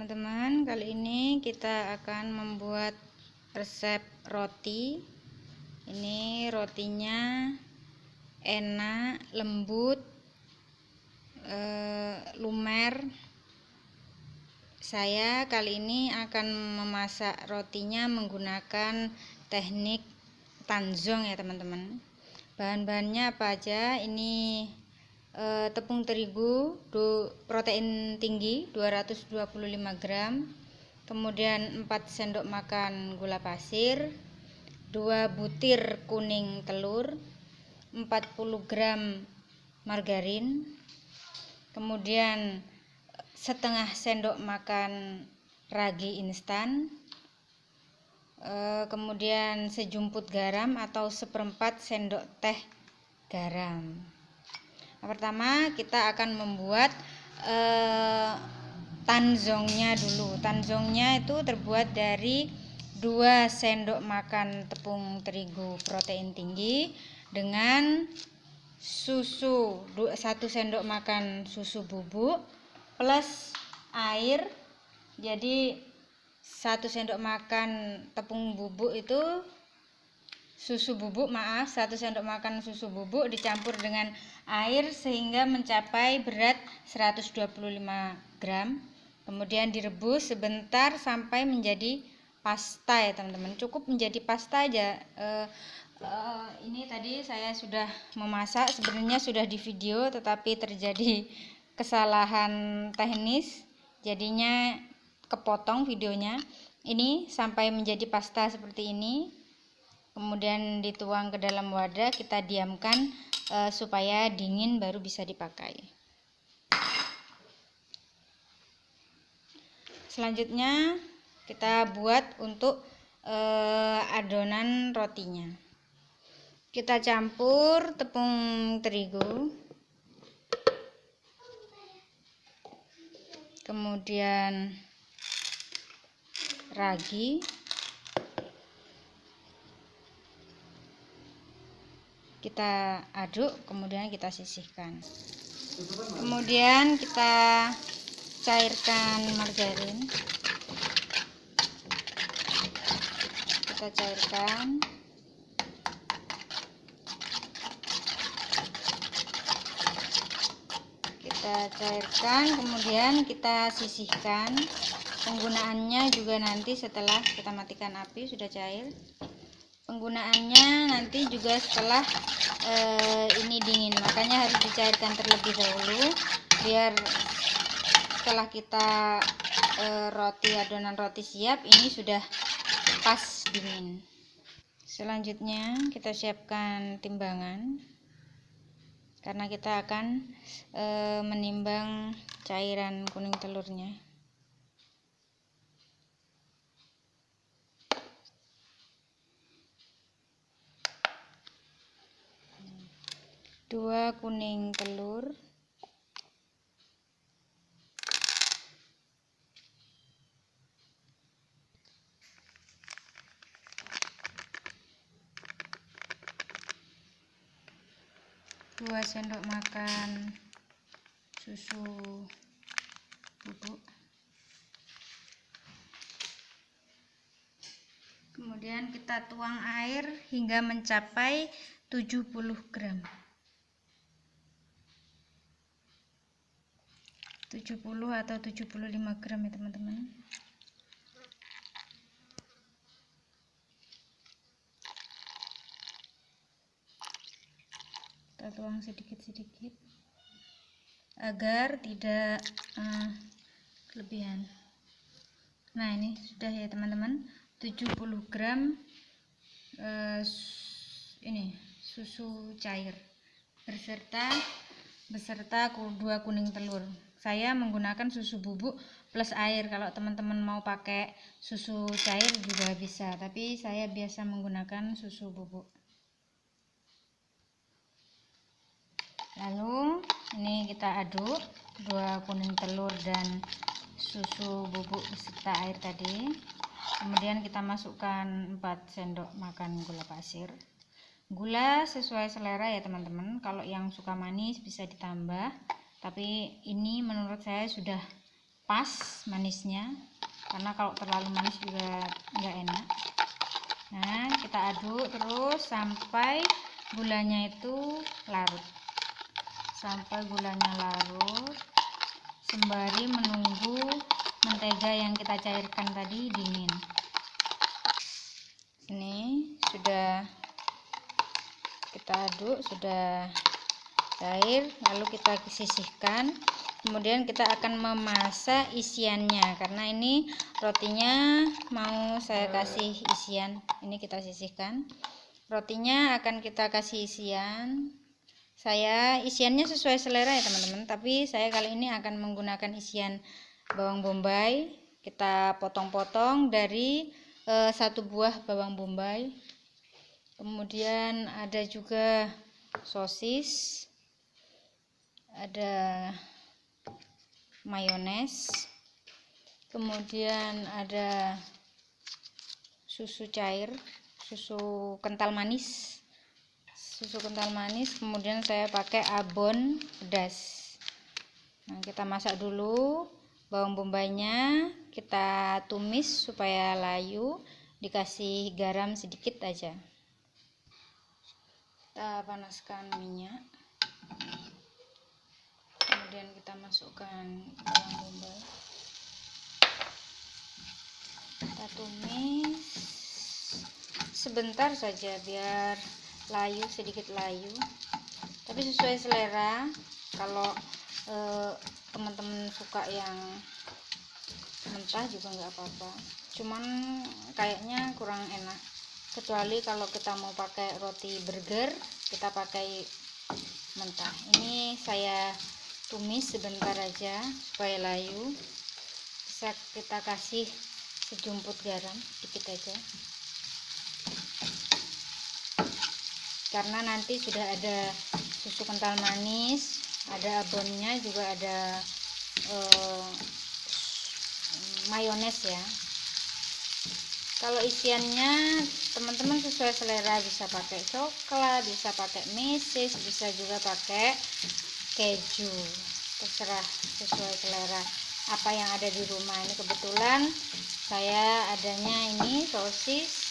teman-teman, kali ini kita akan membuat resep roti. Ini rotinya enak, lembut, lumer. Saya kali ini akan memasak rotinya menggunakan teknik tanzong ya teman-teman. Bahan-bahannya apa aja? Ini tepung terigu protein tinggi 225 gram, kemudian 4 sendok makan gula pasir, 2 butir kuning telur, 40 gram margarin, kemudian setengah sendok makan ragi instan, kemudian sejumput garam atau seperempat sendok teh garam. Pertama kita akan membuat tanzongnya dulu. Tanzongnya itu terbuat dari 2 sendok makan tepung terigu protein tinggi dengan susu 1 sendok makan susu bubuk plus air. Jadi 1 sendok makan tepung bubuk itu susu bubuk, 1 sendok makan susu bubuk dicampur dengan air sehingga mencapai berat 125 gram. Kemudian direbus sebentar sampai menjadi pasta ya teman-teman. Cukup menjadi pasta aja. Ini tadi saya sudah memasak, sebenarnya sudah di video tetapi terjadi kesalahan teknis, jadinya kepotong videonya. Ini sampai menjadi pasta seperti ini. Kemudian dituang ke dalam wadah, kita diamkan supaya dingin baru bisa dipakai. Selanjutnya kita buat untuk adonan rotinya. Kita campur tepung terigu, kemudian ragi, kita aduk, kemudian kita sisihkan. Kemudian kita cairkan margarin, kita cairkan, kemudian kita sisihkan. Penggunaannya juga nanti setelah kita matikan api sudah cair. Penggunaannya nanti juga setelah ini dingin, makanya harus dicairkan terlebih dahulu biar setelah kita adonan roti siap, ini sudah pas dingin. Selanjutnya kita siapkan timbangan karena kita akan menimbang cairan kuning telurnya. 2 kuning telur, 2 sendok makan susu bubuk, kemudian kita tuang air hingga mencapai 70 gram. 70 atau 75 gram ya teman-teman. Kita tuang sedikit-sedikit agar tidak kelebihan. Nah, ini sudah ya teman-teman, 70 gram ini susu cair beserta 2 kuning telur. Saya menggunakan susu bubuk plus air. Kalau teman-teman mau pakai susu cair juga bisa, tapi saya biasa menggunakan susu bubuk. Lalu ini kita aduk 2 kuning telur dan susu bubuk beserta air tadi. Kemudian kita masukkan 4 sendok makan gula pasir. Gula sesuai selera ya teman-teman. Kalau yang suka manis bisa ditambah, tapi ini menurut saya sudah pas manisnya, karena kalau terlalu manis juga nggak enak. Nah, kita aduk terus sampai gulanya itu larut, sembari menunggu mentega yang kita cairkan tadi dingin. Ini sudah kita aduk, sudah cair, lalu kita sisihkan. Kemudian kita akan memasak isiannya, karena ini rotinya mau saya kasih isian. Ini kita sisihkan, rotinya akan kita kasih isian. Saya isiannya sesuai selera ya teman-teman, tapi saya kali ini akan menggunakan isian bawang bombay. Kita potong-potong dari 1 buah bawang bombay. Kemudian ada juga sosis, ada mayones, kemudian ada susu cair, susu kental manis, kemudian saya pakai abon pedas. Nah, kita masak dulu bawang bombaynya, kita tumis supaya layu, dikasih garam sedikit aja. Kita panaskan minyak, kemudian kita masukkan bawang bombay, kita tumis sebentar saja biar layu, sedikit layu, tapi sesuai selera. Kalau teman-teman suka yang mentah juga nggak apa-apa, cuman kayaknya kurang enak, kecuali kalau kita mau pakai roti burger, kita pakai mentah. Ini saya tumis sebentar aja supaya layu. Bisa kita kasih sejumput garam sedikit aja, karena nanti sudah ada susu kental manis, ada abonnya, juga ada mayones ya. Kalau isiannya teman-teman sesuai selera, bisa pakai coklat, bisa pakai meses, bisa juga pakai keju, terserah sesuai selera apa yang ada di rumah. Ini kebetulan saya adanya ini sosis,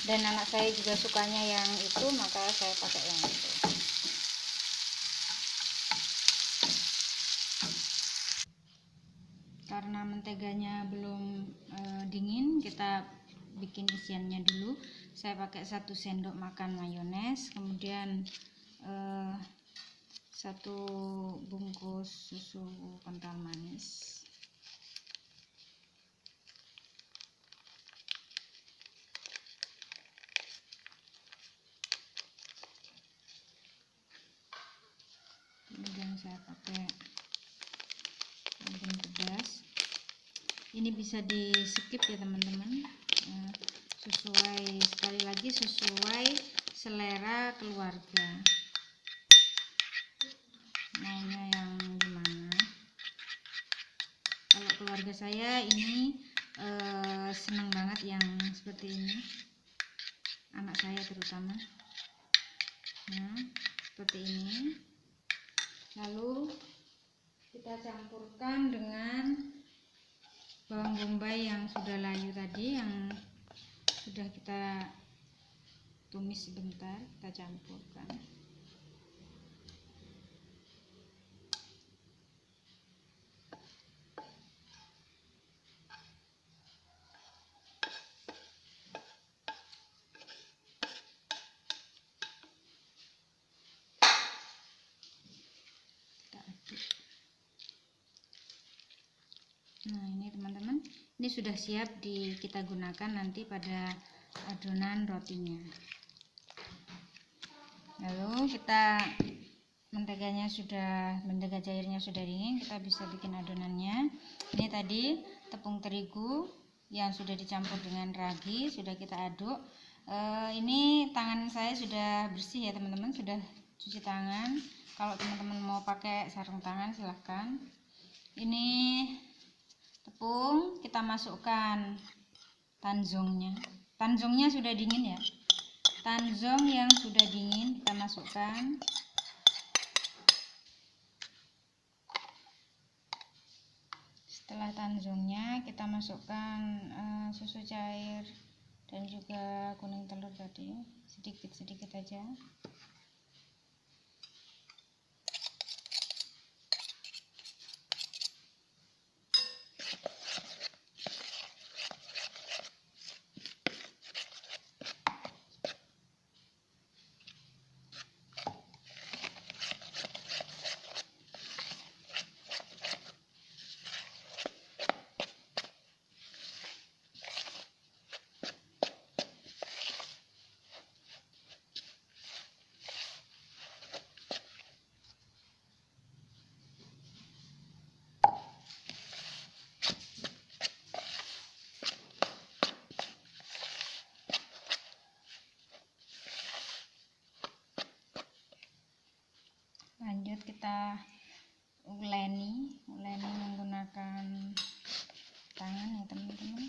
dan anak saya juga sukanya yang itu, maka saya pakai yang itu. Karena menteganya belum dingin, kita bikin isiannya dulu. Saya pakai 1 sendok makan mayones, kemudian 1 bungkus susu kental manis. Kemudian saya pakai abon pedas. Ini bisa di skip ya teman-teman, sekali lagi sesuai selera keluarga, maunya yang gimana. Kalau keluarga saya ini senang banget yang seperti ini, anak saya terutama. Nah, seperti ini. Lalu kita campurkan dengan bawang bombay yang sudah layu tadi, yang sudah kita tumis sebentar, kita campurkan. Nah, ini teman-teman, ini sudah siap kita gunakan nanti pada adonan rotinya. Lalu mentega cairnya sudah dingin, kita bisa bikin adonannya. Ini tadi tepung terigu yang sudah dicampur dengan ragi, sudah kita aduk. Ini tangan saya sudah bersih ya teman-teman, sudah cuci tangan. Kalau teman-teman mau pakai sarung tangan silahkan. Ini tepung kita masukkan tanzongnya sudah dingin ya, tanzong yang sudah dingin kita masukkan. Setelah tanjungnya kita masukkan susu cair dan juga kuning telur tadi, sedikit-sedikit aja. Lanjut kita uleni menggunakan tangan ya teman-teman.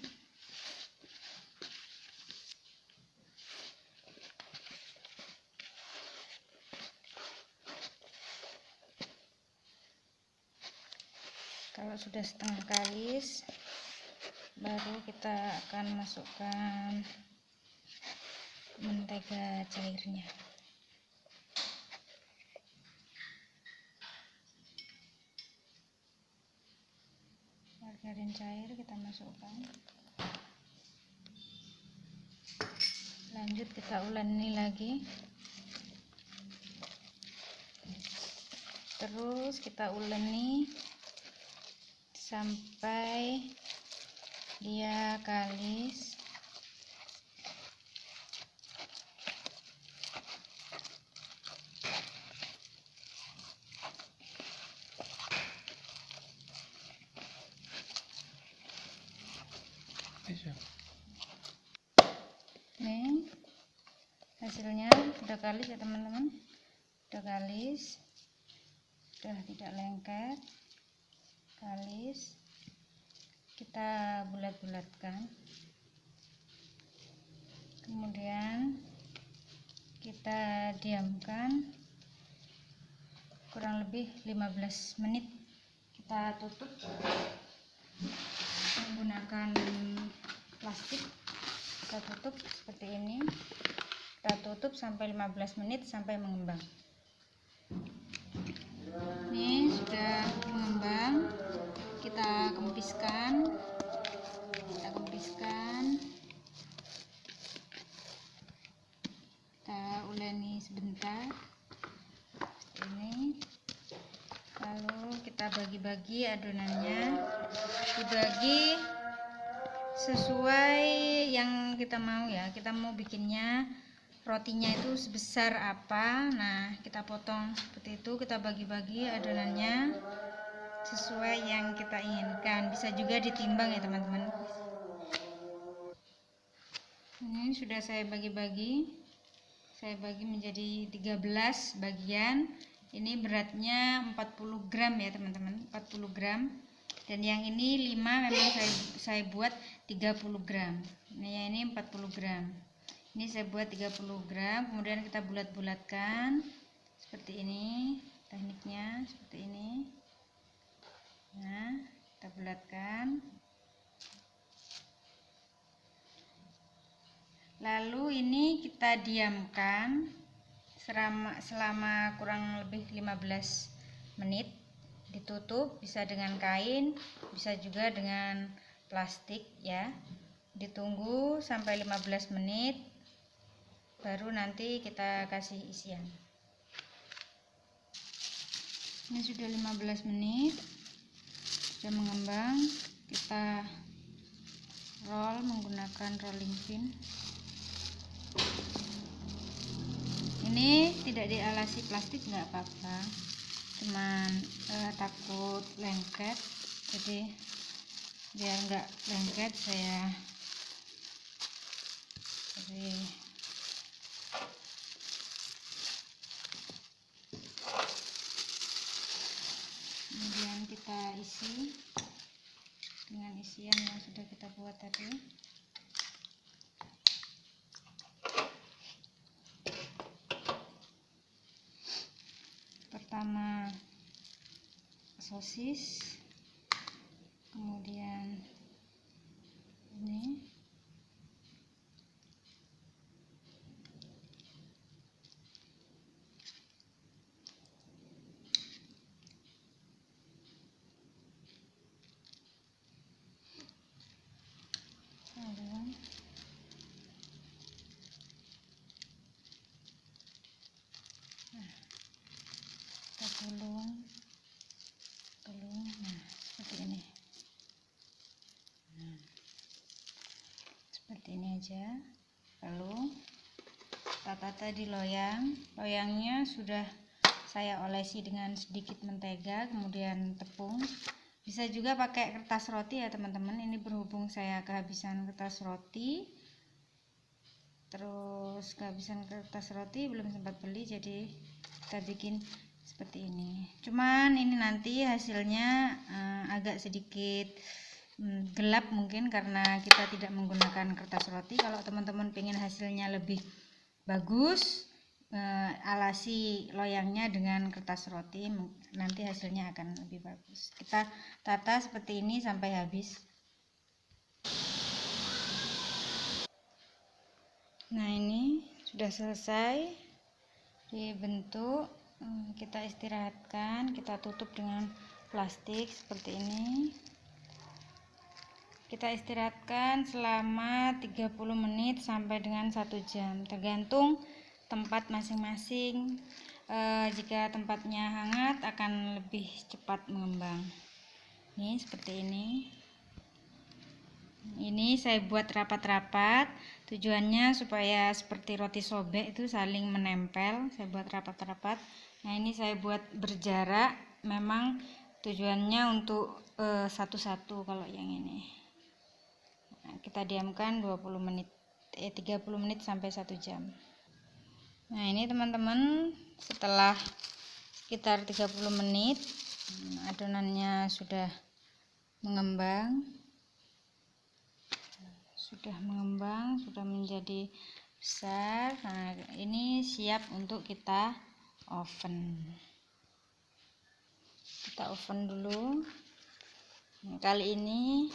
Kalau sudah setengah kalis, baru kita akan masukkan mentega cairnya. Margarin cair kita masukkan. Lanjut kita uleni lagi. Terus kita uleni sampai dia kalis. Nih hasilnya udah kalis ya teman-teman, udah kalis, sudah tidak lengket, kalis. Kita bulat-bulatkan, kemudian kita diamkan kurang lebih 15 menit. Kita tutup menggunakan plastik. Kita tutup seperti ini, kita tutup sampai 15 menit sampai mengembang. Ini sudah mengembang, kita kempiskan, kita uleni sebentar seperti ini, lalu kita bagi-bagi adonannya, dibagi sesuai yang kita mau ya. Kita mau bikinnya rotinya itu sebesar apa, nah kita potong seperti itu, kita bagi-bagi adonannya sesuai yang kita inginkan. Bisa juga ditimbang ya teman-teman. Ini sudah saya bagi-bagi, saya bagi menjadi 13 bagian. Ini beratnya 40 gram ya teman-teman, 40 gram. Dan yang ini 5 memang saya buat 30 gram. Nah yang ini 40 gram. Ini saya buat 30 gram. Kemudian kita bulat-bulatkan seperti ini. Tekniknya seperti ini. Nah, kita bulatkan. Lalu ini kita diamkan selama kurang lebih 15 menit. Ditutup, bisa dengan kain, bisa juga dengan plastik ya. Ditunggu sampai 15 menit, baru nanti kita kasih isian. Ini sudah 15 menit, sudah mengembang. Kita roll menggunakan rolling pin. Ini tidak dialasi plastik, nggak apa-apa, cuman takut lengket, jadi biar nggak lengket saya beri kemudian kita isi dengan isian yang sudah kita buat tadi. Pertama sosis, kemudian seperti ini aja. Lalu kita tata di loyang. Loyangnya sudah saya olesi dengan sedikit mentega, kemudian tepung. Bisa juga pakai kertas roti ya teman-teman. Ini berhubung saya kehabisan kertas roti, terus kehabisan kertas roti, belum sempat beli, jadi kita bikin seperti ini. Cuman ini nanti hasilnya agak sedikit gelap mungkin karena kita tidak menggunakan kertas roti. Kalau teman-teman pengen hasilnya lebih bagus, alasi loyangnya dengan kertas roti, nanti hasilnya akan lebih bagus. Kita tata seperti ini sampai habis. Nah, ini sudah selesai dibentuk. Kita istirahatkan, kita tutup dengan plastik seperti ini. Kita istirahatkan selama 30 menit sampai dengan 1 jam, tergantung tempat masing-masing. Jika tempatnya hangat akan lebih cepat mengembang. Ini seperti ini. Ini saya buat rapat-rapat, tujuannya supaya seperti roti sobek itu saling menempel. Saya buat rapat-rapat. Nah, ini saya buat berjarak, memang tujuannya untuk satu-satu. Kalau yang ini kita diamkan 20 menit 30 menit sampai 1 jam. Nah, ini teman-teman, setelah sekitar 30 menit adonannya sudah mengembang, sudah menjadi besar. Nah, ini siap untuk kita oven. Kita oven dulu. Nah, kali ini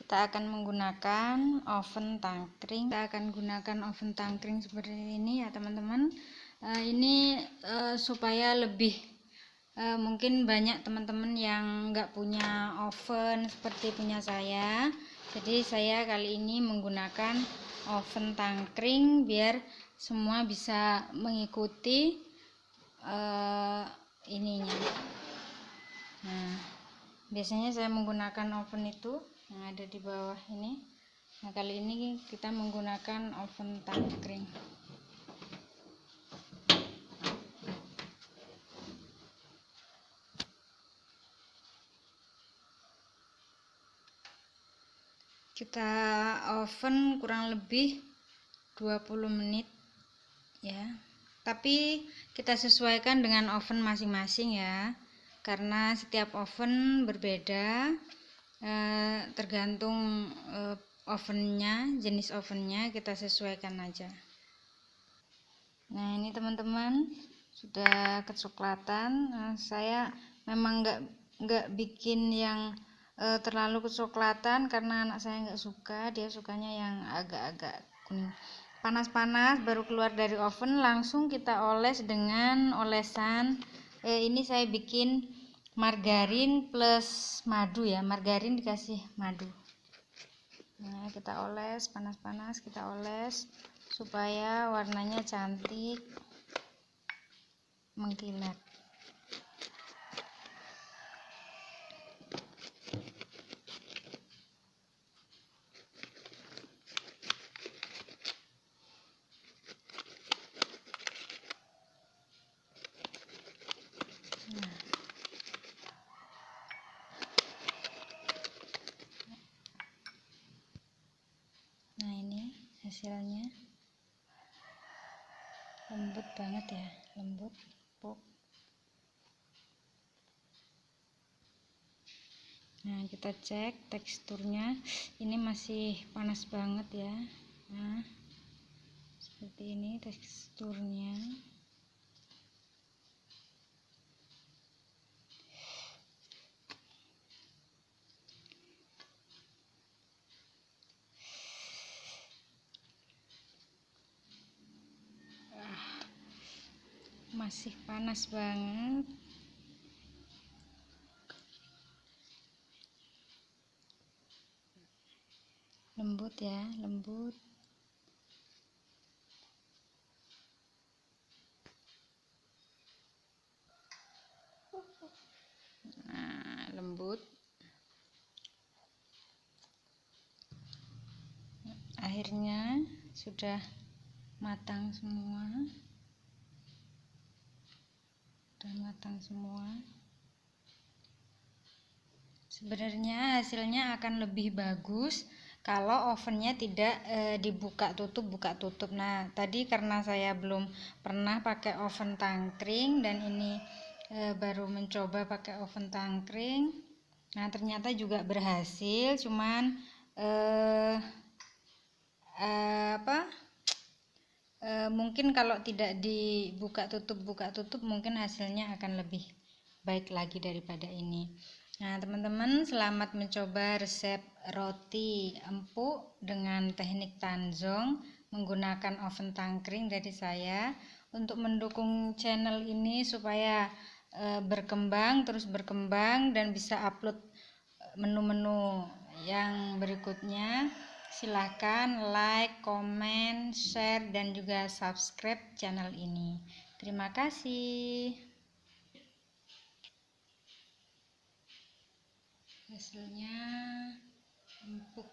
kita akan menggunakan oven tangkring. Kita akan gunakan oven tangkring seperti ini ya teman-teman. Ini supaya lebih mungkin banyak teman-teman yang nggak punya oven seperti punya saya. Jadi saya kali ini menggunakan oven tangkring biar semua bisa mengikuti ininya. Nah, biasanya saya menggunakan oven itu yang ada di bawah ini. Nah, kali ini kita menggunakan oven tangkring. Kita oven kurang lebih 20 menit ya. Tapi kita sesuaikan dengan oven masing-masing ya. Karena setiap oven berbeda. Tergantung ovennya, jenis ovennya kita sesuaikan aja. Nah, ini teman-teman sudah kecoklatan. Saya memang nggak bikin yang terlalu kecoklatan karena anak saya nggak suka, dia sukanya yang agak-agak kuning. Panas-panas baru keluar dari oven, langsung kita oles dengan olesan. Ini saya bikin margarin plus madu ya, margarin dikasih madu. Nah, kita oles panas-panas, kita oles supaya warnanya cantik mengkilat. Nah, ini hasilnya lembut banget ya, lembut empuk. Nah, kita cek teksturnya, ini masih panas banget ya. Nah, seperti ini teksturnya. Masih panas banget. Lembut ya, lembut. Nah, lembut. akhirnya sudah matang semua. Sebenarnya hasilnya akan lebih bagus kalau ovennya tidak dibuka tutup. Nah, tadi karena saya belum pernah pakai oven tangkring dan ini baru mencoba pakai oven tangkring. Nah, ternyata juga berhasil, cuman mungkin kalau tidak dibuka tutup mungkin hasilnya akan lebih baik lagi daripada ini. Nah, teman-teman, selamat mencoba resep roti empuk dengan teknik tanzong menggunakan oven tangkring dari saya. Untuk mendukung channel ini supaya terus berkembang dan bisa upload menu-menu yang berikutnya, silahkan like, komen, share, dan juga subscribe channel ini. Terima kasih. Hasilnya empuk.